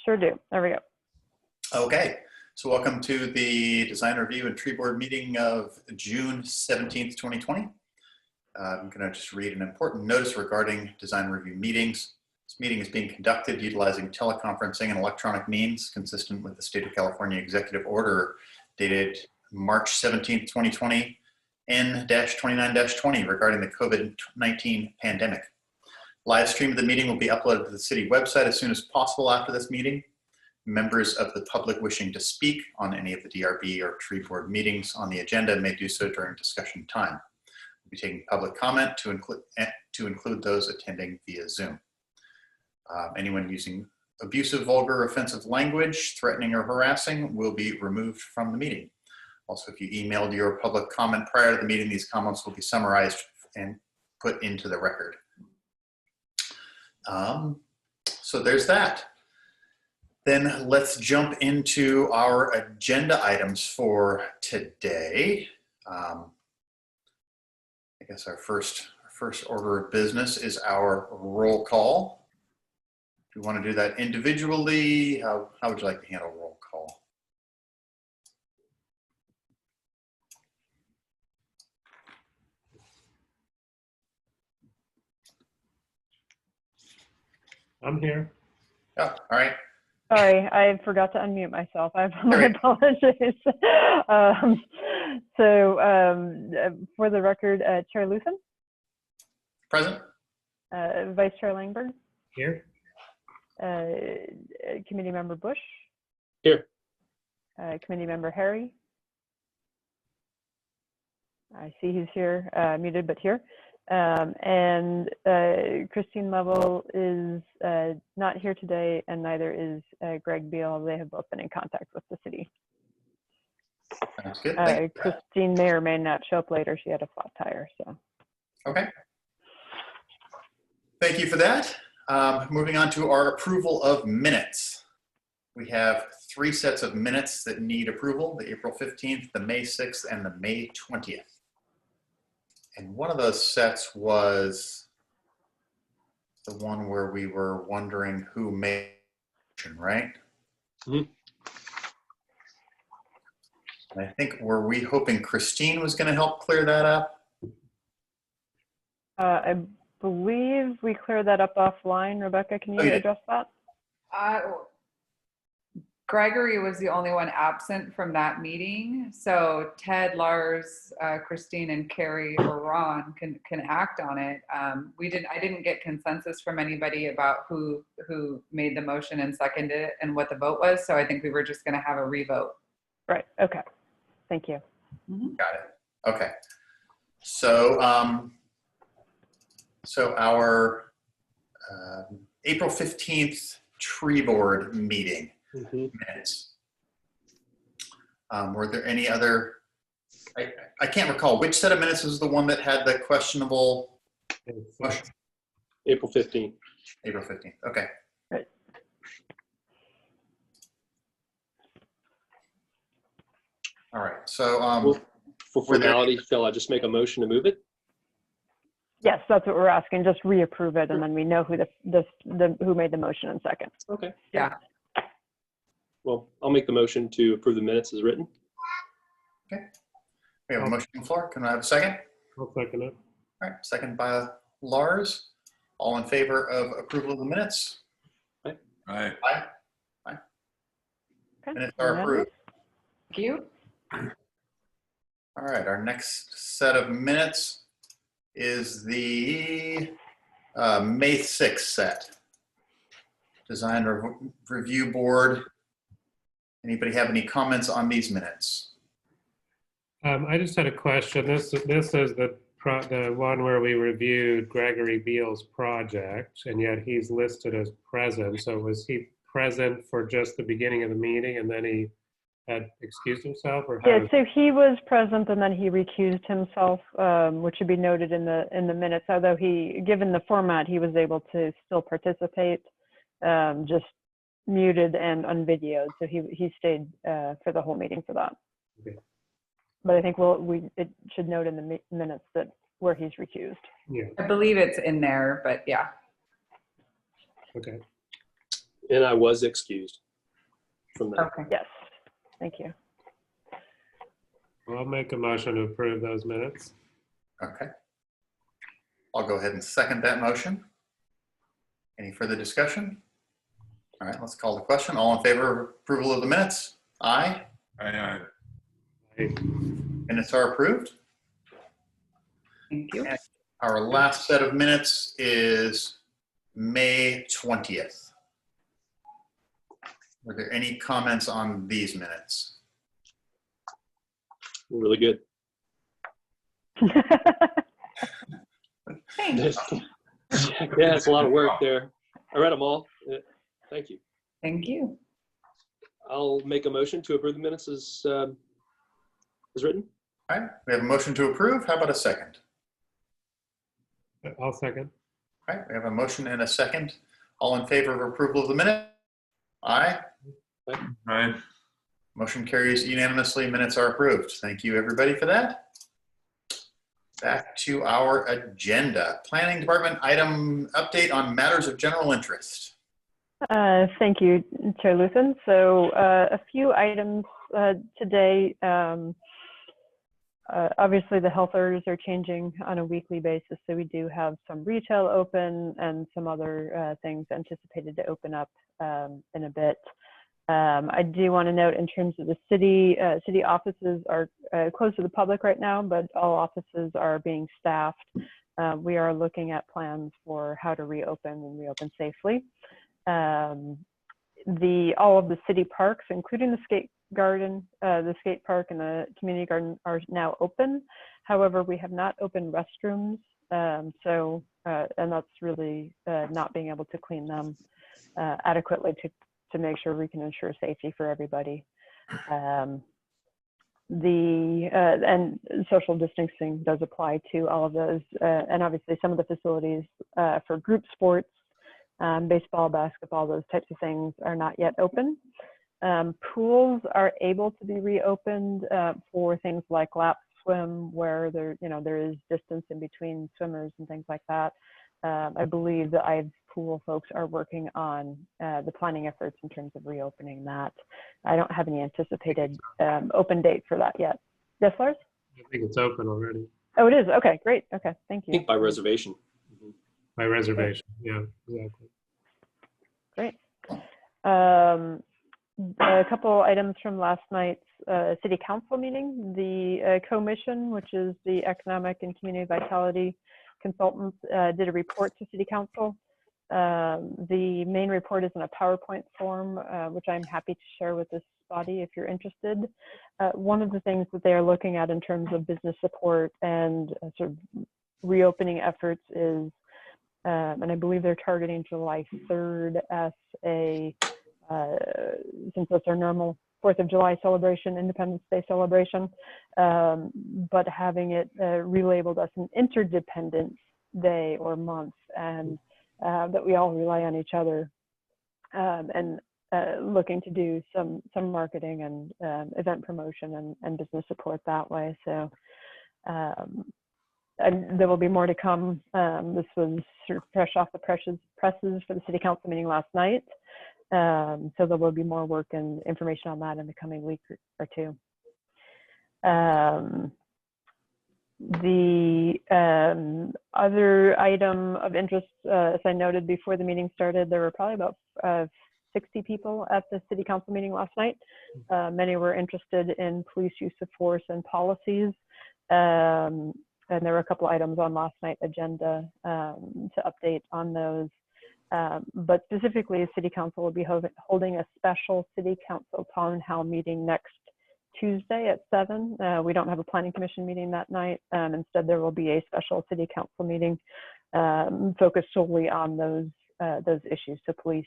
Sure do. There we go. Okay, so welcome to the Design Review and Tree Board meeting of June 17th, 2020. I'm going to just read an important notice regarding design review meetings. This meeting is being conducted utilizing teleconferencing and electronic means consistent with the State of California Executive Order dated March 17th, 2020, N-29-20 regarding the COVID-19 pandemic. Live stream of the meeting will be uploaded to the city website as soon as possible after this meeting. Members of the public wishing to speak on any of the DRB or tree board meetings on the agenda may do so during discussion time. We'll be taking public comment to include those attending via Zoom. Anyone using abusive, vulgar, offensive language, threatening or harassing will be removed from the meeting. Also, if you emailed your public comment prior to the meeting, these comments will be summarized and put into the record. So there's that. Then let's jump into our agenda items for today. I guess our first order of business is our roll call. Do we want to do that individually? How would you like to handle roll call? I'm here. Oh, all right. Sorry, I forgot to unmute myself. My apologies. For the record, Chair Luthen? Present. Vice Chair Langberg? Here. Committee Member Bush? Here. Committee Member Harry? I see he's here, muted, but here. And Christine Lovell is not here today, and neither is Greg Beal. They have both been in contact with the city. Sounds good. Christine may or may not show up later. She had a flat tire, so. Okay. Thank you for that. Moving on to our approval of minutes. We have 3 sets of minutes that need approval: the April 15th, the May 6th, and the May 20th. And one of those sets was the one where we were wondering who made the motion, right? Mm-hmm. And I think, were we hoping Christine was going to help clear that up? I believe we cleared that up offline. Rebecca, can you address that? Gregory was the only one absent from that meeting. So Ted, Lars, Christine, and Carrie or Ron can act on it. I didn't get consensus from anybody about who made the motion and seconded it and what the vote was. So I think we were just going to have a revote. Right. Okay. Thank you. Mm-hmm. Got it. Okay. So, our April 15th tree board meeting. Mm-hmm. Minutes. Were there any other? I can't recall which set of minutes was the one that had the questionable motion. April 15th. April 15th. Okay. Right. All right. So for formality, Phil, I just make a motion to move it. Yes, that's what we're asking. Just reapprove it, and then we know who who made the motion in second. Okay. Yeah. Well, I'll make the motion to approve the minutes as written. Okay. We have a motion on the floor. Can I have a second? I'll second it. All right. Second by Lars. All in favor of approval of the minutes? Aye. Aye. Aye. Okay. Minutes are approved. Thank you. All right. Our next set of minutes is the May 6th set. Design Review Board. Anybody have any comments on these minutes? I just had a question. This is the one where we reviewed Gregory Beal's project, and yet he's listed as present. So was he present for just the beginning of the meeting, and then he had excused himself, or how? Yeah, so he was present and then he recused himself, which should be noted in the minutes. Although given the format, he was able to still participate, just muted and unvideoed. So he stayed for the whole meeting for that. Okay. But I think it should note in the minutes that where he's recused. Yeah. I believe it's in there, but yeah. Okay. And I was excused from that. Okay. Yes, thank you. Well, I'll make a motion to approve those minutes. Okay. I'll go ahead and second that motion. Any further discussion? All right, let's call the question. All in favor of approval of the minutes? Aye. Aye. Minutes are approved. Thank you. And our last set of minutes is May 20th. Were there any comments on these minutes? Really good. Thanks. Yeah, it's a lot of work there. I read them all. Thank you. Thank you. I'll make a motion to approve the minutes as written. All right, we have a motion to approve. How about a second? I'll second. All right, we have a motion and a second. All in favor of approval of the minute? Aye. Aye. Motion carries unanimously. Minutes are approved. Thank you, everybody, for that. Back to our agenda. Planning Department item update on matters of general interest. Thank you, Chair Luthen. So a few items today. Obviously, the health orders are changing on a weekly basis, so we do have some retail open and some other things anticipated to open up in a bit. I do want to note in terms of the city, city offices are closed to the public right now, but all offices are being staffed. We are looking at plans for how to reopen and reopen safely. All of the city parks, including the skate garden, the skate park and the community garden are now open. However, we have not opened restrooms. And that's really not being able to clean them adequately to make sure we can ensure safety for everybody. And social distancing does apply to all of those. And obviously some of the facilities for group sports, baseball, basketball, those types of things are not yet open. Pools are able to be reopened for things like lap swim, where there is distance in between swimmers and things like that. I believe the IVES pool folks are working on the planning efforts in terms of reopening that. I don't have any anticipated open date for that yet. Yes, Lars? I think it's open already. Oh, it is. Okay, great. Okay, thank I you. think by reservation. By reservation. Yeah, exactly. Great. A couple items from last night's city council meeting. The commission, which is the economic and community vitality consultants, did a report to city council. The main report is in a PowerPoint form, which I'm happy to share with this body if you're interested. One of the things that they are looking at in terms of business support and sort of reopening efforts is, and I believe they're targeting July 3rd as since that's our normal 4th of July celebration, Independence Day celebration, but having it relabeled as an interdependence day or month, and that we all rely on each other, and looking to do some marketing and event promotion and business support that way. So and there will be more to come. This was sort of fresh off the presses for the city council meeting last night. So there will be more work and information on that in the coming week or two. The other item of interest, as I noted before the meeting started, there were probably about 60 people at the city council meeting last night. Many were interested in police use of force and policies. And there were a couple items on last night's agenda to update on those. But specifically, the city council will be holding a special city council town hall meeting next Tuesday at 7. We don't have a planning commission meeting that night. Instead, there will be a special city council meeting focused solely on those issues, so police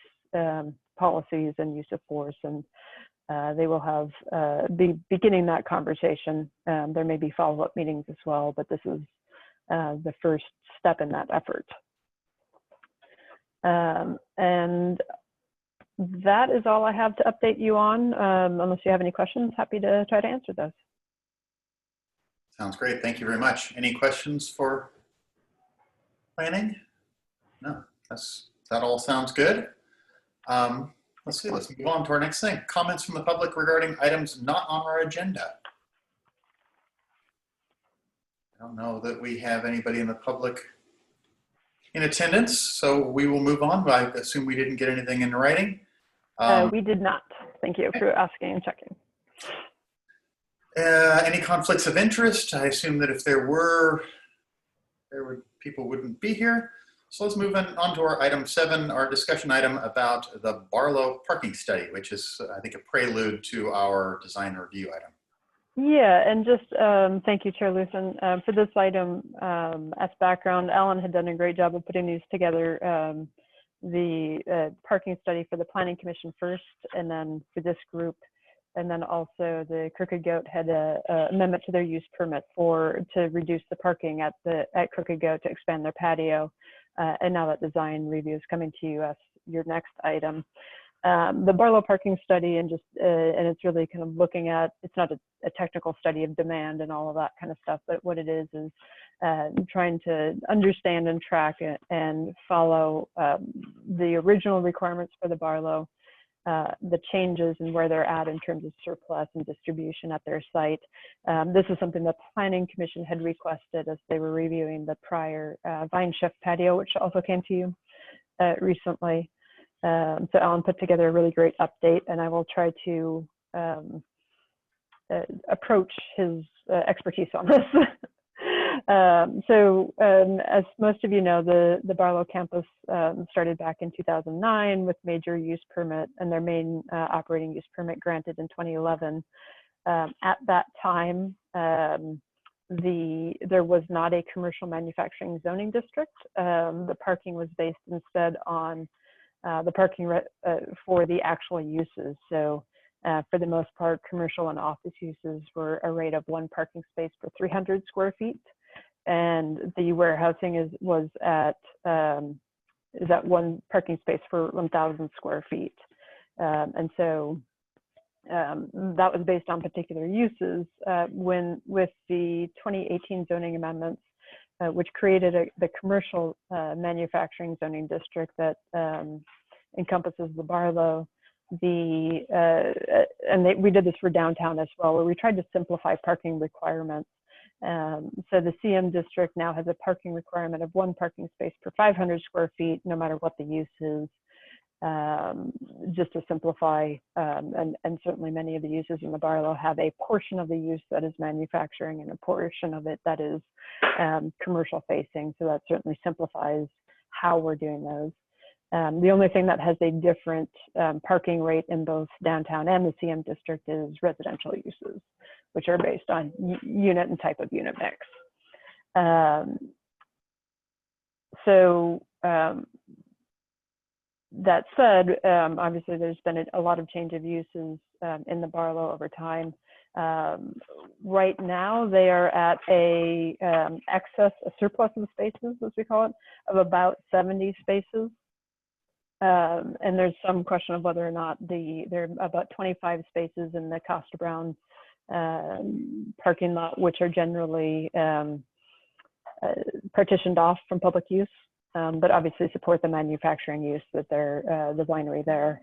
policies and use of force. And they will have be beginning that conversation. There may be follow-up meetings as well, but this is the first step in that effort. And that is all I have to update you on. Unless you have any questions, happy to try to answer those. Sounds great. Thank you very much. Any questions for planning? No, that all sounds good. Let's see, let's move on to our next thing. Comments from the public regarding items not on our agenda. I don't know that we have anybody in the public in attendance, so we will move on. But I assume we didn't get anything in writing. We did not. Thank you for asking and checking. Any conflicts of interest? I assume that if there were people wouldn't be here. So let's move on to our item 7, our discussion item about the Barlow parking study, which is, I think, a prelude to our design review item. Yeah, and just thank you, Chair Lucen, for this item. As background, Alan had done a great job of putting these together. The parking study for the Planning Commission first, and then for this group, and then also the Crooked Goat had a amendment to their use permit to reduce the parking at Crooked Goat to expand their patio. And now that design review is coming to you as your next item. The Barlow parking study, and it's really kind of looking at, it's not a technical study of demand and all of that kind of stuff, but what it is trying to understand and track and follow the original requirements for the Barlow, the changes and where they're at in terms of surplus and distribution at their site. This is something the Planning Commission had requested as they were reviewing the prior Vine Chef patio, which also came to you recently. So Alan put together a really great update, and I will try to approach his expertise on this. As most of you know, the Barlow campus started back in 2009 with major use permit, and their main operating use permit granted in 2011. At that time, there was not a commercial manufacturing zoning district. The parking was based instead on the parking for the actual uses. So for the most part, commercial and office uses were a rate of 1 parking space per 300 square feet. And the warehousing was at 1 parking space for 1,000 square feet. And so that was based on particular uses. With the 2018 zoning amendments, which created the commercial manufacturing zoning district that encompasses the Barlow, we did this for downtown as well, where we tried to simplify parking requirements. So the CM district now has a parking requirement of 1 parking space per 500 square feet, no matter what the use is, just to simplify. And certainly many of the uses in the Barlow have a portion of the use that is manufacturing and a portion of it that is commercial facing. So that certainly simplifies how we're doing those. The only thing that has a different parking rate in both downtown and the CM district is residential uses, which are based on unit and type of unit mix. That said, obviously there's been a lot of change of uses in the Barlow over time. Right now they are at a surplus of spaces, as we call it, of about 70 spaces. And there's some question of whether or not there are about 25 spaces in the Costa Brown parking lot, which are generally partitioned off from public use, but obviously support the manufacturing use that they're the winery there.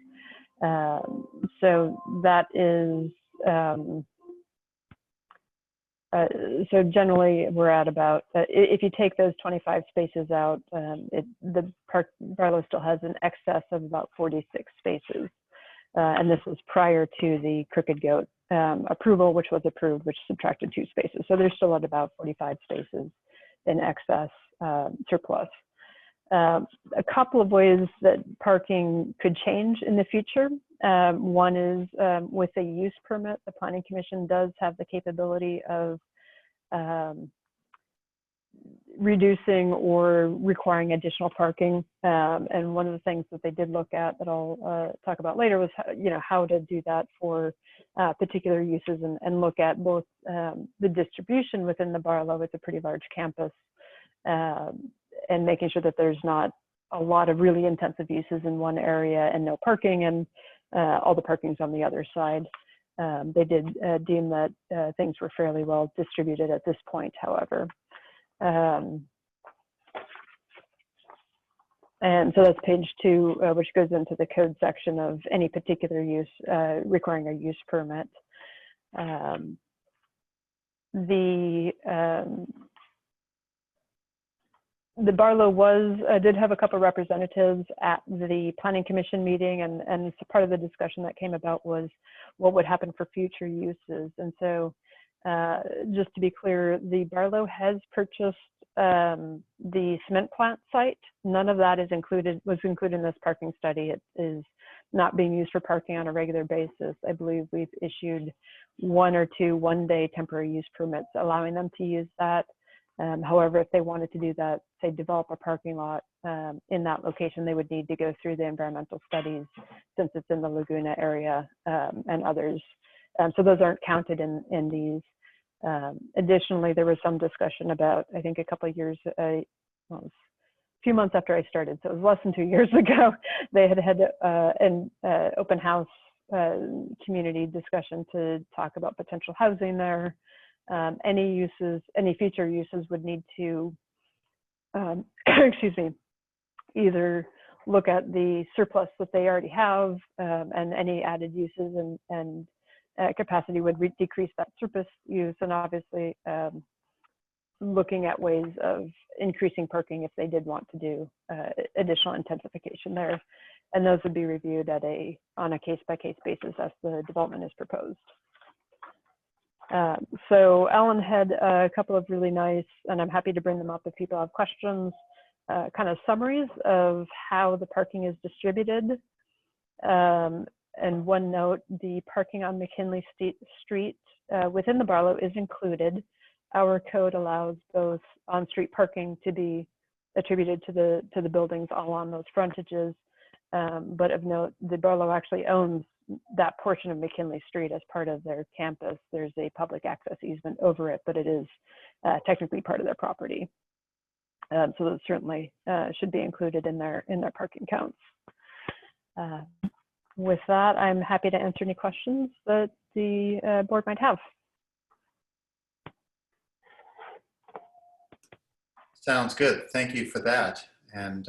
So that is so generally we're at about if you take those 25 spaces out, the Barlow still has an excess of about 46 spaces, and this was prior to the Crooked Goat approval, which was approved, which subtracted 2 spaces. So they're still at about 45 spaces in excess surplus. A couple of ways that parking could change in the future. One is with a use permit, the Planning Commission does have the capability of reducing or requiring additional parking. And one of the things that they did look at that I'll talk about later was how to do that for particular uses and look at both the distribution within the Barlow. It's a pretty large campus, and making sure that there's not a lot of really intensive uses in one area and no parking, and all the parking's on the other side. They did deem that things were fairly well distributed at this point, however. And so that's page 2, which goes into the code section of any particular use requiring a use permit. The Barlow did have a couple of representatives at the Planning Commission meeting, and so part of the discussion that came about was what would happen for future uses. And so just to be clear, the Barlow has purchased the cement plant site. None of that was included in this parking study. It is not being used for parking on a regular basis. I believe we've issued 1 or 2 one-day temporary use permits allowing them to use that. However, if they wanted to do that, say develop a parking lot in that location, they would need to go through the environmental studies since it's in the Laguna area and others. So those aren't counted in these. Additionally, there was some discussion about, I think a couple of years, well, it was a few months after I started, so it was less than 2 years ago, they had an open house community discussion to talk about potential housing there. Any future uses would need to, excuse me, either look at the surplus that they already have and any added uses and capacity would decrease that surplus use, and obviously looking at ways of increasing parking if they did want to do additional intensification there. And those would be reviewed on a case-by-case basis as the development is proposed. So Alan had a couple of really nice, and I'm happy to bring them up if people have questions, kind of summaries of how the parking is distributed. And one note, the parking on McKinley Street within the Barlow is included. Our code allows those on-street parking to be attributed to the buildings all on those frontages. But of note, the Barlow actually owns that portion of McKinley Street as part of their campus. There's a public access easement over it, but it is technically part of their property. So those certainly should be included in their parking counts. With that, I'm happy to answer any questions that the board might have. Sounds good. Thank you for that. And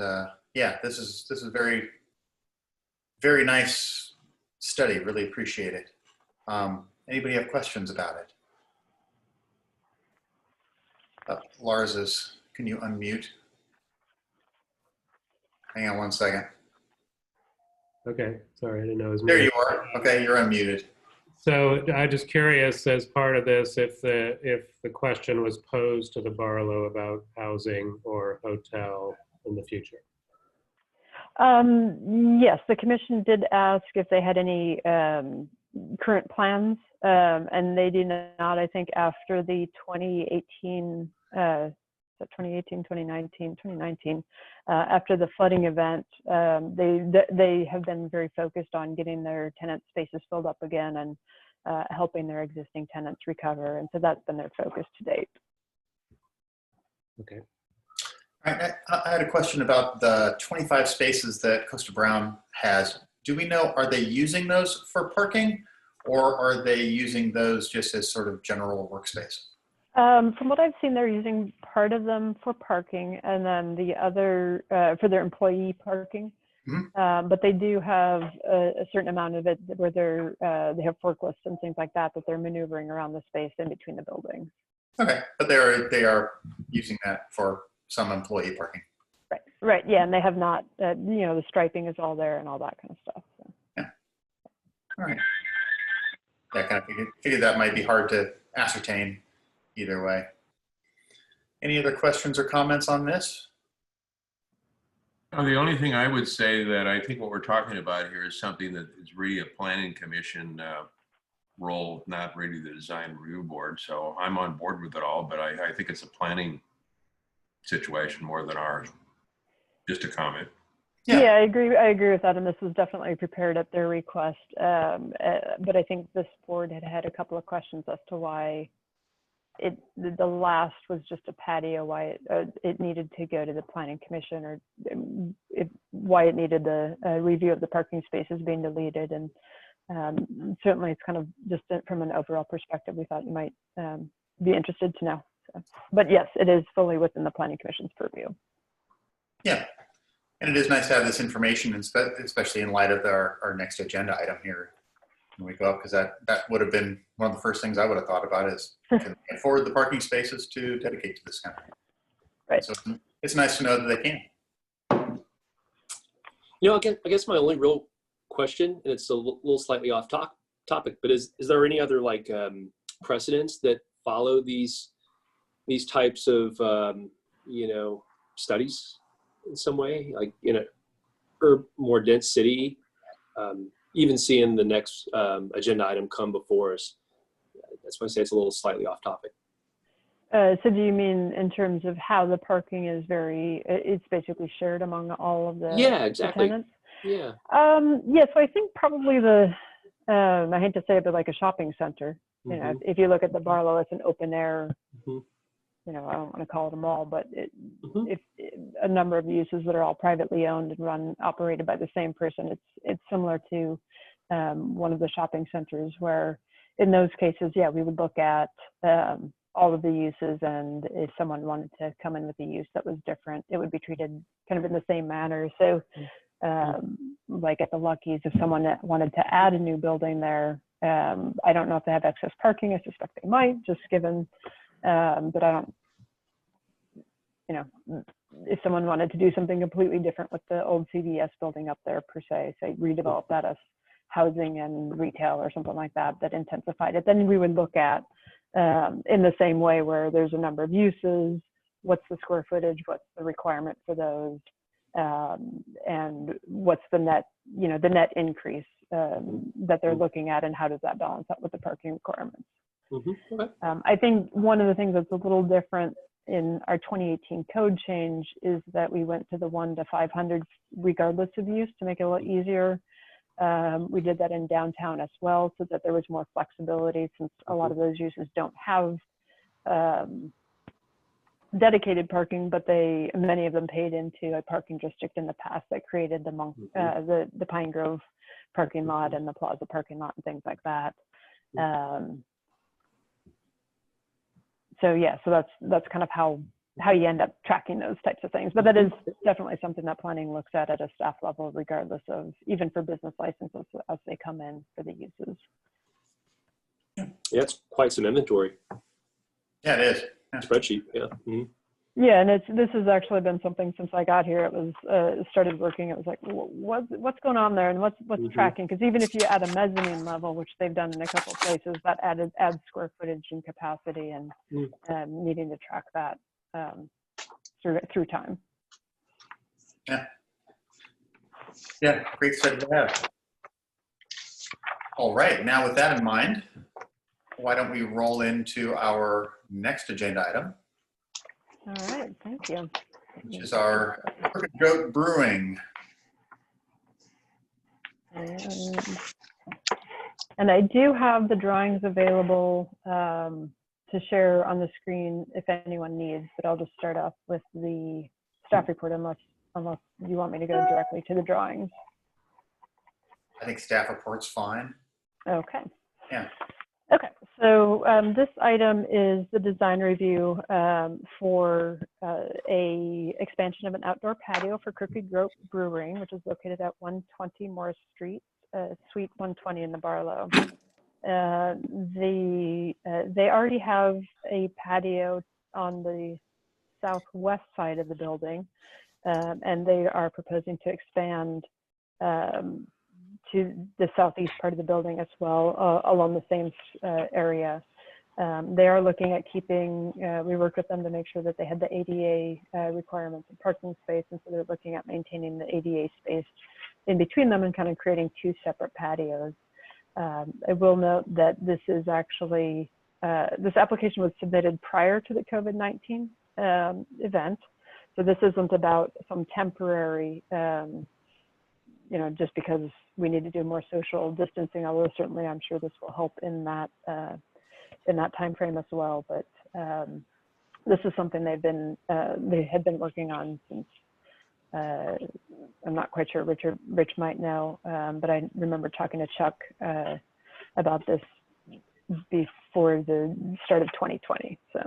yeah, this is very, very nice study. Really appreciate it. Anybody have questions about it? Lars can you unmute? Hang on one second. Okay, sorry, I didn't know it was There muted. you are. Okay, you're unmuted. So I'm just curious, as part of this, if the question was posed to the Barlow about housing or hotel in the future. Yes, the commission did ask if they had any current plans, and they did not. I think after the 2018, 2019, after the flooding event, they have been very focused on getting their tenant spaces filled up again and helping their existing tenants recover. And so that's been their focus to date. Okay. I had a question about the 25 spaces that Costa Brown has. Do we know, are they using those for parking, or are they using those just as sort of general workspace? From what I've seen, they're using part of them for parking and then the other for their employee parking. Mm-hmm. But they do have a certain amount of it where they have forklifts and things like that they're maneuvering around the space in between the buildings. Okay, but they are using that for some employee parking. Right. Yeah, and they have not. The striping is all there and all that kind of stuff. So. Yeah. All right. Yeah, kind of figured that might be hard to ascertain. Either way. Any other questions or comments on this? The only thing I would say that I think what we're talking about here is something that is really a planning commission role, not really the design review board. So I'm on board with it all, but I think it's a planning situation more than ours. Just a comment. Yeah, I agree with that. And this was definitely prepared at their request. But I think this board had a couple of questions as to why the last was just a patio, why it needed to go to the planning commission, or why it needed the review of the parking spaces being deleted. And certainly it's kind of just from an overall perspective, we thought you might be interested to know. So, but yes, it is fully within the planning commission's purview. Yeah. And it is nice to have this information, especially in light of our next agenda item here when we go up, because that would have been one of the first things I would have thought about is can they afford the parking spaces to dedicate to this kind of thing. Right. So it's nice to know that they can. You know, I guess my only real question, and it's a little slightly off topic, but is there any other like precedents that follow these types of you know, studies in some way, like in a more dense city, even seeing the next agenda item come before us? That's why I say it's a little slightly off topic. So do you mean in terms of how the parking is it's basically shared among all of the Yeah, exactly. tenants? Yeah. Yeah, so I think probably I hate to say it, but like a shopping center, you know, if you look at the Barlow, it's an open air, Mhm. you know, I don't want to call it a mall, but Mhm. if a number of uses that are all privately owned and operated by the same person, it's similar to one of the shopping centers where in those cases, yeah, we would look at all of the uses, and if someone wanted to come in with a use that was different, it would be treated kind of in the same manner. So like at the Lucky's, if someone wanted to add a new building there, I don't know if they have excess parking. I suspect they might, just given, but I don't, you know, if someone wanted to do something completely different with the old CVS building up there per se, say redevelop that as housing and retail or something like that, that intensified it, then we would look at in the same way where there's a number of uses, what's the square footage, what's the requirement for those, and what's the net, you know, the net increase that they're looking at, and how does that balance out with the parking requirements. Okay. I think one of the things that's a little different in our 2018 code change is that we went to the 1 to 500 regardless of use to make it a little easier. We did that in downtown as well, so that there was more flexibility, since a lot of those uses don't have dedicated parking, but many of them paid into a parking district in the past that created the Pine Grove parking lot and the Plaza parking lot and things like that. So yeah, so that's kind of how you end up tracking those types of things. But that is definitely something that planning looks at a staff level, regardless of, even for business licenses as they come in for the uses. Yeah, it's quite some inventory. Yeah, it is. Yeah. Spreadsheet. Yeah. Mm-hmm. Yeah, and this has actually been something since I got here. It was started working. It was like, what's going on there, and what's tracking? Because even if you add a mezzanine level, which they've done in a couple of places, that adds square footage and capacity, and needing to track that through time. Yeah, great study to have. All right, now with that in mind, why don't we roll into our next agenda item? All right, thank you. Which is our Crooked Goat Brewing. And I do have the drawings available to share on the screen if anyone needs, but I'll just start off with the staff report unless you want me to go directly to the drawings. I think staff report's fine. Okay. Yeah. Okay, so this item is the design review for a expansion of an outdoor patio for Crooked Goat Brewery, which is located at 120 Morris Street, Suite 120 in the Barlow. They already have a patio on the southwest side of the building, and they are proposing to expand to the southeast part of the building as well, along the same area. They are looking at keeping, we worked with them to make sure that they had the ADA requirements of parking space, and so they're looking at maintaining the ADA space in between them and kind of creating two separate patios. I will note that this is actually, this application was submitted prior to the COVID-19 event. So this isn't about some temporary, you know, just because we need to do more social distancing, although certainly I'm sure this will help in that time frame as well. But this is something they had been working on since, I'm not quite sure, Rich might know, but I remember talking to Chuck about this before the start of 2020. So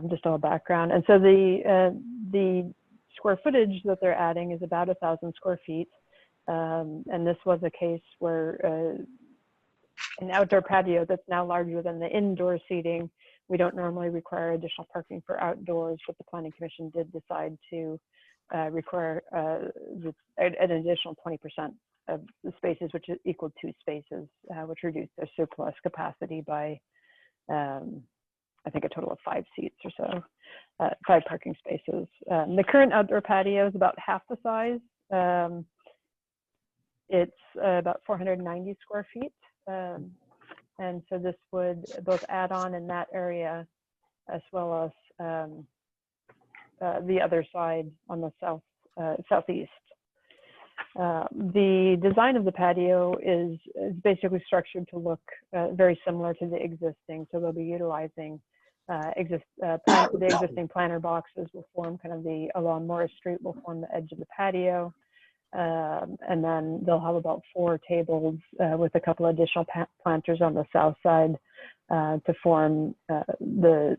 just a little background. And so the square footage that they're adding is about 1,000 square feet. And this was a case where an outdoor patio that's now larger than the indoor seating, we don't normally require additional parking for outdoors, but the Planning Commission did decide to require an additional 20% of the spaces, which is equal to 2 spaces, which reduced their surplus capacity by, I think, a total of 5 seats or so, 5 parking spaces. The current outdoor patio is about half the size. It's about 490 square feet. And so this would both add on in that area as well as the other side on the southeast. The design of the patio is basically structured to look very similar to the existing. So they'll be utilizing the existing planter boxes will form kind of along Morris Street will form the edge of the patio. And then they'll have about 4 tables with a couple additional planters on the south side to form the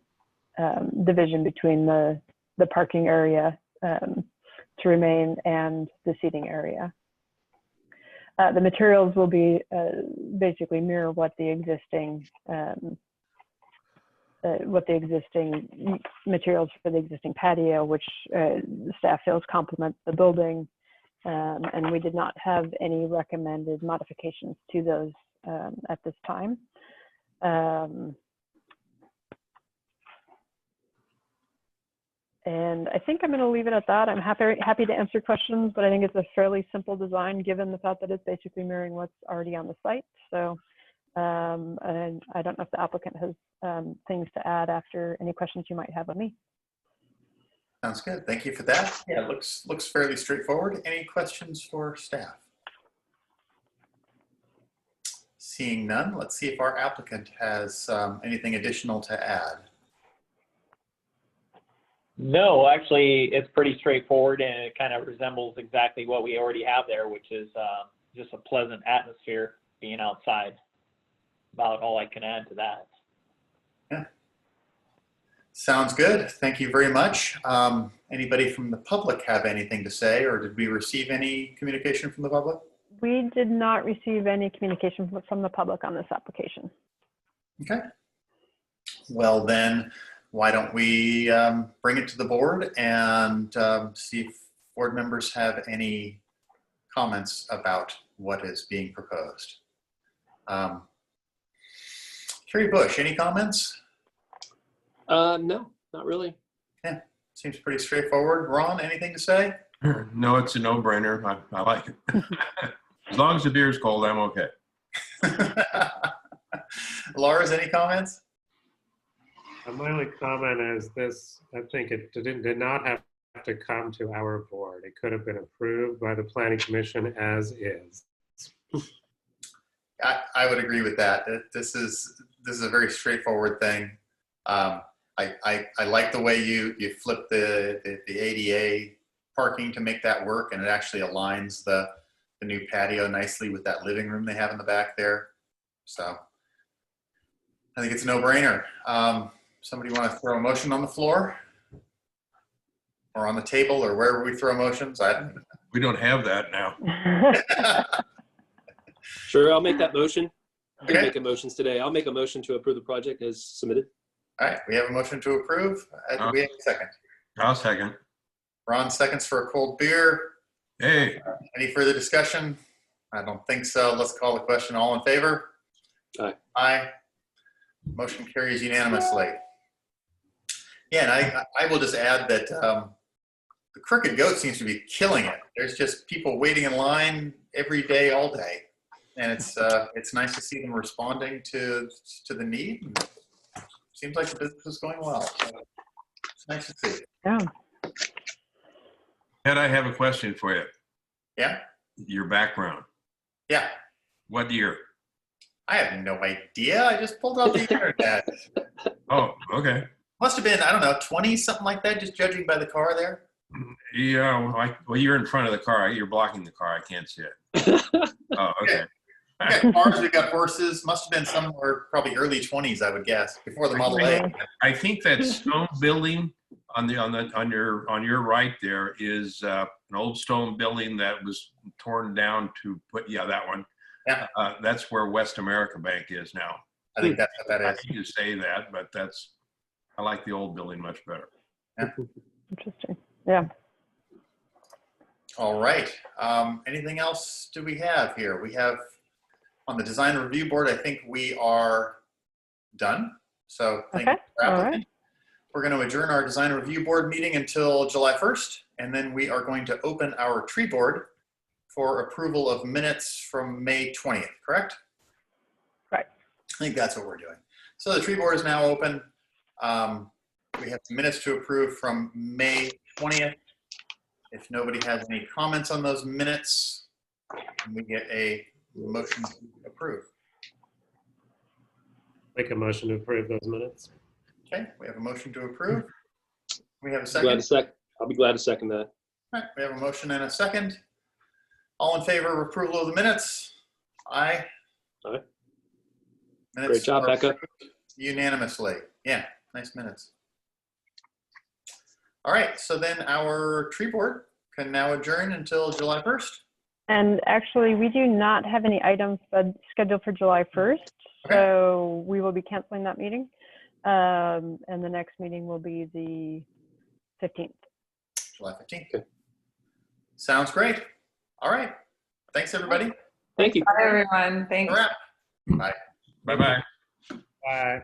division between the parking area to remain and the seating area. The materials will be basically mirror what the existing materials for the existing patio, which staff feels complement the building. And we did not have any recommended modifications to those at this time. And I think I'm going to leave it at that. I'm happy to answer questions, but I think it's a fairly simple design given the fact that it's basically mirroring what's already on the site. So, and I don't know if the applicant has things to add after any questions you might have of me. Sounds good. Thank you for that. Yeah, it looks fairly straightforward. Any questions for staff? Seeing none, let's see if our applicant has anything additional to add. No, actually, it's pretty straightforward, and it kind of resembles exactly what we already have there, which is just a pleasant atmosphere being outside. About all I can add to that. Yeah. Sounds good. Thank you very much. Anybody from the public have anything to say, or did we receive any communication from the public? We did not receive any communication from the public on this application. Okay. Well, then, why don't we bring it to the board and see if board members have any comments about what is being proposed. Kerry Bush, any comments? No, not really. Yeah, seems pretty straightforward. Ron, anything to say? No, it's a no-brainer. I like it. As long as the beer's cold, I'm okay. Lars, any comments? My only comment is this, I think it did not have to come to our board. It could have been approved by the Planning Commission as is. I would agree with that. This is a very straightforward thing. I like the way you flip the ADA parking to make that work, and it actually aligns the new patio nicely with that living room they have in the back there. So I think it's a no-brainer. Somebody want to throw a motion on the floor or on the table or wherever we throw motions? We don't have that now. Sure, I'll make that motion. I'm Okay. making motions today. I'll make a motion to approve the project as submitted. All right, we have a motion to approve. Do we have a second? I'll second. Ron seconds for a cold beer. Hey, Any further discussion? I don't think so. Let's call the question. All in favor? Aye. Aye. Motion carries unanimously. Yeah, and I will just add that the Crooked Goat seems to be killing it. There's just people waiting in line every day, all day. And it's nice to see them responding to the need. Seems like the business is going well. So it's nice to see. Yeah. Ed, I have a question for you. Yeah? Your background. Yeah. What year? I have no idea. I just pulled off the internet. Oh, okay. Must have been, I don't know, 20, something like that, just judging by the car there. Yeah, well, you're in front of the car. You're blocking the car. I can't see it. Oh, okay. We got cars, we got horses. Must have been somewhere probably early 20s, I would guess, before the Model A. I think that stone building On your right there is an old stone building that was torn down to put, yeah, that one. Yeah. That's where West America Bank is now. I think that's what that I is. hate to say that, but I like the old building much better. Interesting. Yeah. All right. Anything else do we have here? We have on the design review board, I think we are done. So thank you Okay. for All applicant. We're going to adjourn our design review board meeting until July 1st, and then we are going to open our tree board for approval of minutes from May 20th, correct? Right. I think that's what we're doing. So the tree board is now open. We have some minutes to approve from May 20th. If nobody has any comments on those minutes, we get a motion to approve. Make a motion to approve those minutes. Okay, we have a motion to approve. We have a Glad second. to I'll be glad to second that. All right, we have a motion and a second. All in favor of approval of the minutes? Aye. Aye. Minutes Great job, are Becca. approved unanimously. Yeah, nice minutes. All right, so then our tree board can now adjourn until July 1st. And actually, we do not have any items scheduled for July 1st, so we will be canceling that meeting. And the next meeting will be the 15th. July 15th. Okay. Sounds great. All right. Thanks, everybody. Thank you. Bye, everyone. Thanks. Wrap. Bye. Bye-bye. Bye.